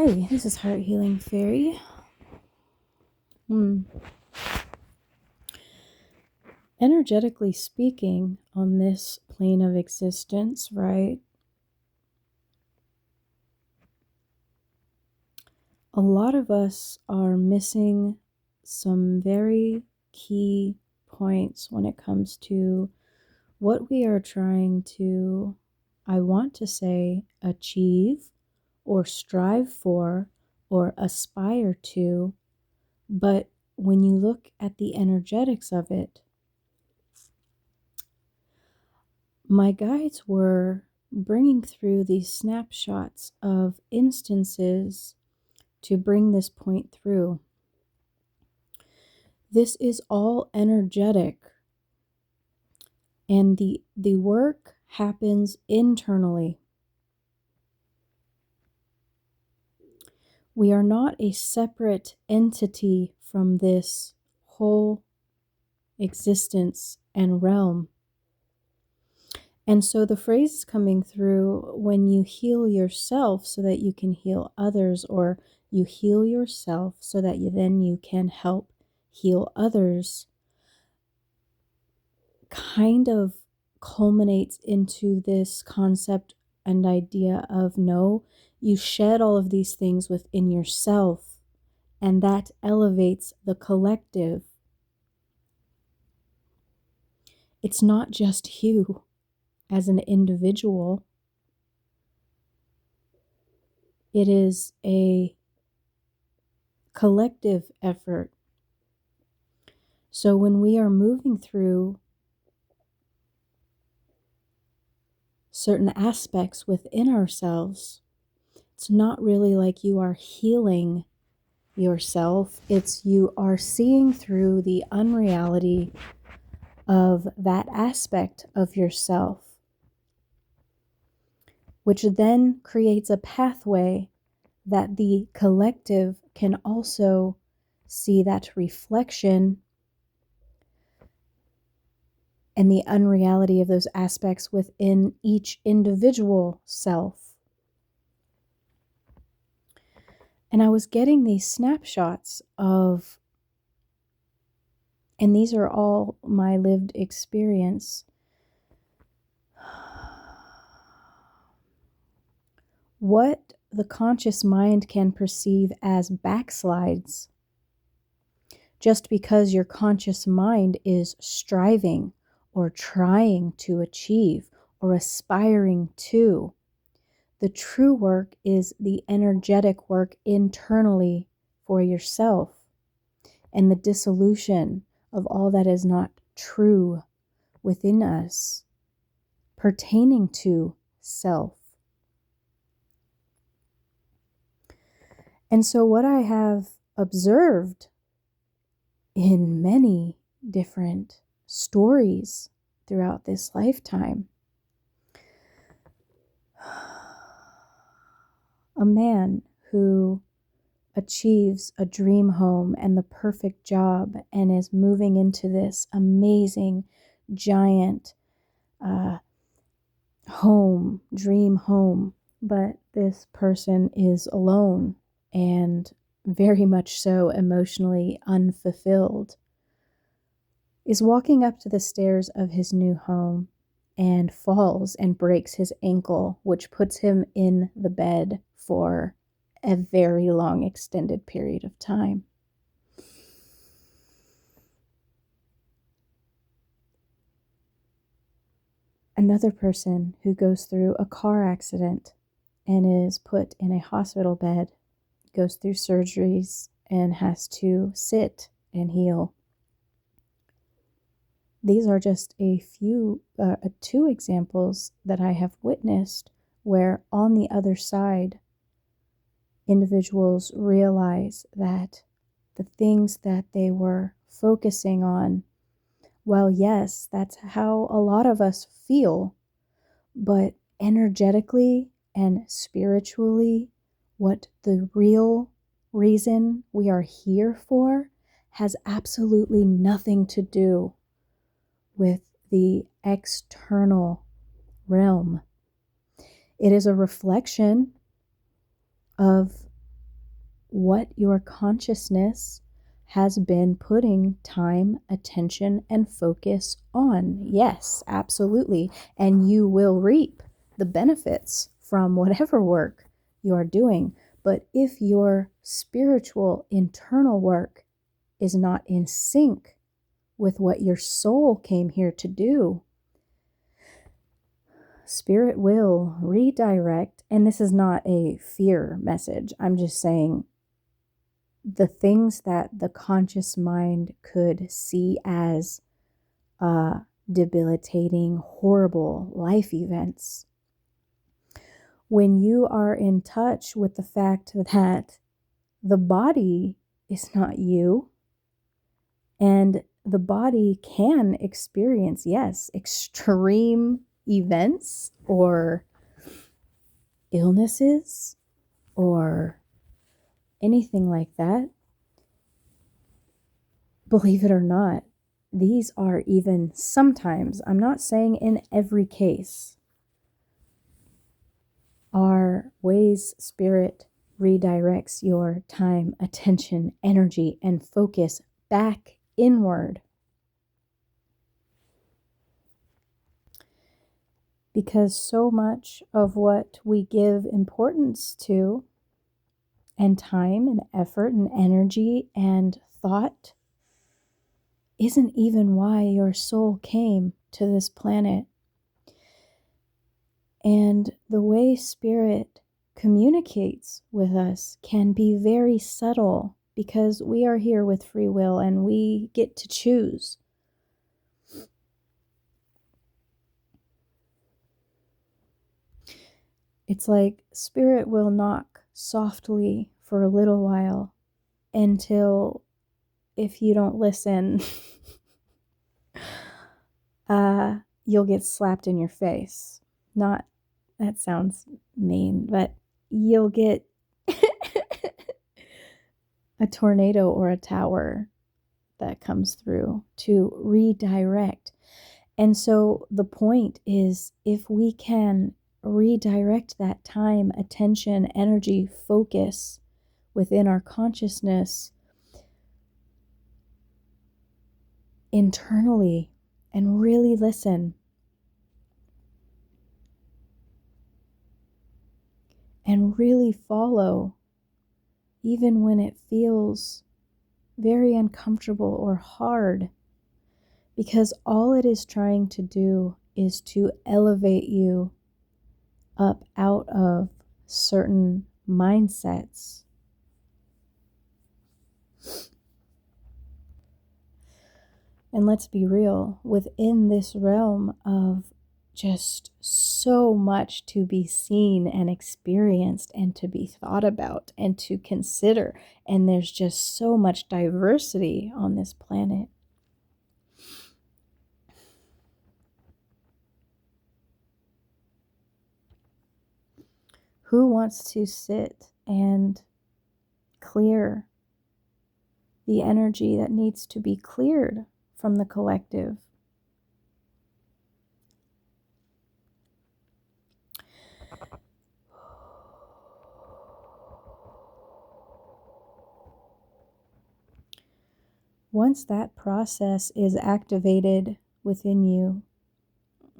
Hey, this is Heart Healing Fairy. Energetically speaking, on this plane of existence, right? A lot of us are missing some very key points when it comes to what we are trying to, I want to say, achieve or strive for or aspire to. But when you look at the energetics of it, my guides were bringing through these snapshots of instances to bring this point through. This is all energetic, and the work happens internally. We are not a separate entity from this whole existence and realm. And so the phrase is coming through: when you heal yourself so that you can heal others, or you heal yourself so that you can help heal others, kind of culminates into this concept and idea of no, you shed all of these things within yourself, and that elevates the collective. It's not just you as an individual. It is a collective effort. So when we are moving through certain aspects within ourselves, it's not really like you are healing yourself. It's you are seeing through the unreality of that aspect of yourself, which then creates a pathway that the collective can also see that reflection and the unreality of those aspects within each individual self. And I was getting these snapshots of, and these are all my lived experience, what the conscious mind can perceive as backslides, just because your conscious mind is striving or trying to achieve or aspiring to. The true work is the energetic work internally for yourself, and the dissolution of all that is not true within us pertaining to self. And so what I have observed in many different stories throughout this lifetime, a man who achieves a dream home and the perfect job and is moving into this amazing giant dream home, but this person is alone and very much so emotionally unfulfilled, is walking up to the stairs of his new home and falls and breaks his ankle, which puts him in the bed for a very long extended period of time. Another person who goes through a car accident and is put in a hospital bed, goes through surgeries and has to sit and heal. These are just a few, two examples that I have witnessed where on the other side, individuals realize that the things that they were focusing on, well, yes, that's how a lot of us feel, but energetically and spiritually, what the real reason we are here for has absolutely nothing to do with the external realm. It is a reflection of what your consciousness has been putting time, attention, and focus on. Yes, absolutely. And you will reap the benefits from whatever work you are doing. But if your spiritual internal work is not in sync with what your soul came here to do, Spirit will redirect. And this is not a fear message. I'm just saying the things that the conscious mind could see as debilitating, horrible life events. When you are in touch with the fact that the body is not you, and the body can experience, yes, extreme events or illnesses or anything like that. Believe it or not, these are even sometimes, I'm not saying in every case, are ways Spirit redirects your time, attention, energy, and focus back inward. Because so much of what we give importance to, and time and effort and energy and thought, isn't even why your soul came to this planet. And the way Spirit communicates with us can be very subtle because we are here with free will and we get to choose. It's like Spirit will knock softly for a little while until, if you don't listen, you'll get slapped in your face. Not, that sounds mean, but you'll get a tornado or a tower that comes through to redirect. And so the point is, if we can redirect that time, attention, energy, focus within our consciousness internally and really listen and really follow, even when it feels very uncomfortable or hard, because all it is trying to do is to elevate you up out of certain mindsets. And let's be real, within this realm of just so much to be seen and experienced and to be thought about and to consider, and there's just so much diversity on this planet. Who wants to sit and clear the energy that needs to be cleared from the collective? Once that process is activated within you,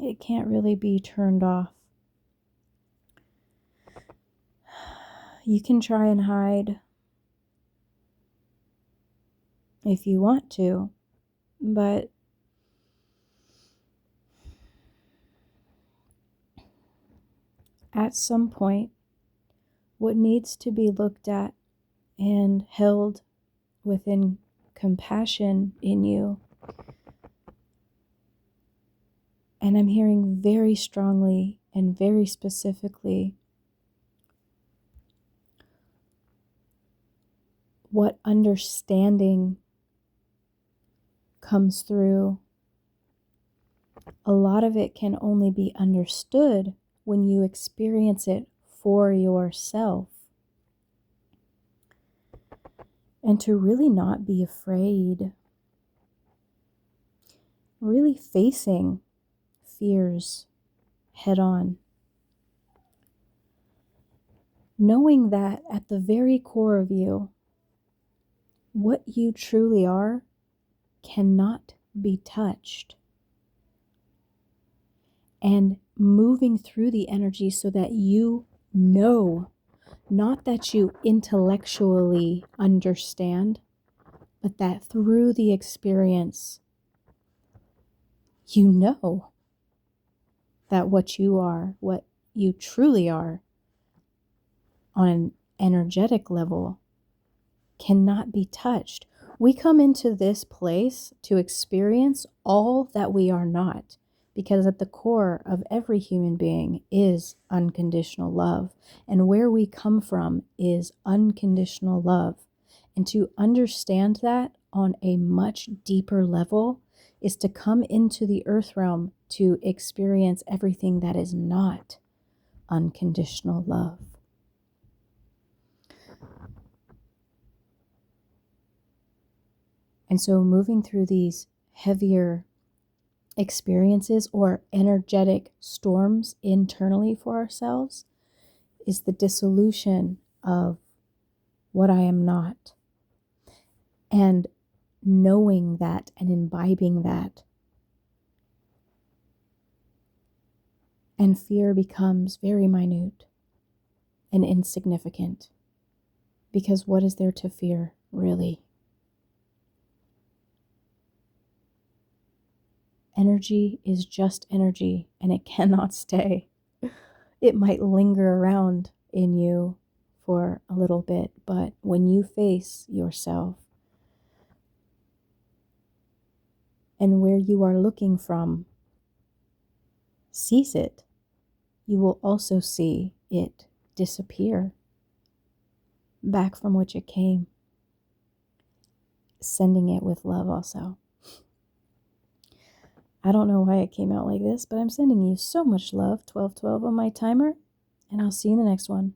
it can't really be turned off. You can try and hide if you want to, but at some point, what needs to be looked at and held within compassion in you, and I'm hearing very strongly and very specifically what understanding comes through. A lot of it can only be understood when you experience it for yourself. And to really not be afraid, really facing fears head on. knowing that at the very core of you, what you truly are cannot be touched. And moving through the energy so that you know, not that you intellectually understand, but that through the experience, you know that what you are, what you truly are on an energetic level, cannot be touched. We come into this place to experience all that we are not, because at the core of every human being is unconditional love. And where we come from is unconditional love. And to understand that on a much deeper level is to come into the earth realm to experience everything that is not unconditional love. And so moving through these heavier experiences or energetic storms internally for ourselves is the dissolution of what I am not. And knowing that and imbibing that. And fear becomes very minute and insignificant. Because what is there to fear, really? Energy is just energy, and it cannot stay. It might linger around in you for a little bit, but when you face yourself and where you are looking from, sees it, you will also see it disappear back from which it came, sending it with love also. I don't know why it came out like this, but I'm sending you so much love, 1212 on my timer, and I'll see you in the next one.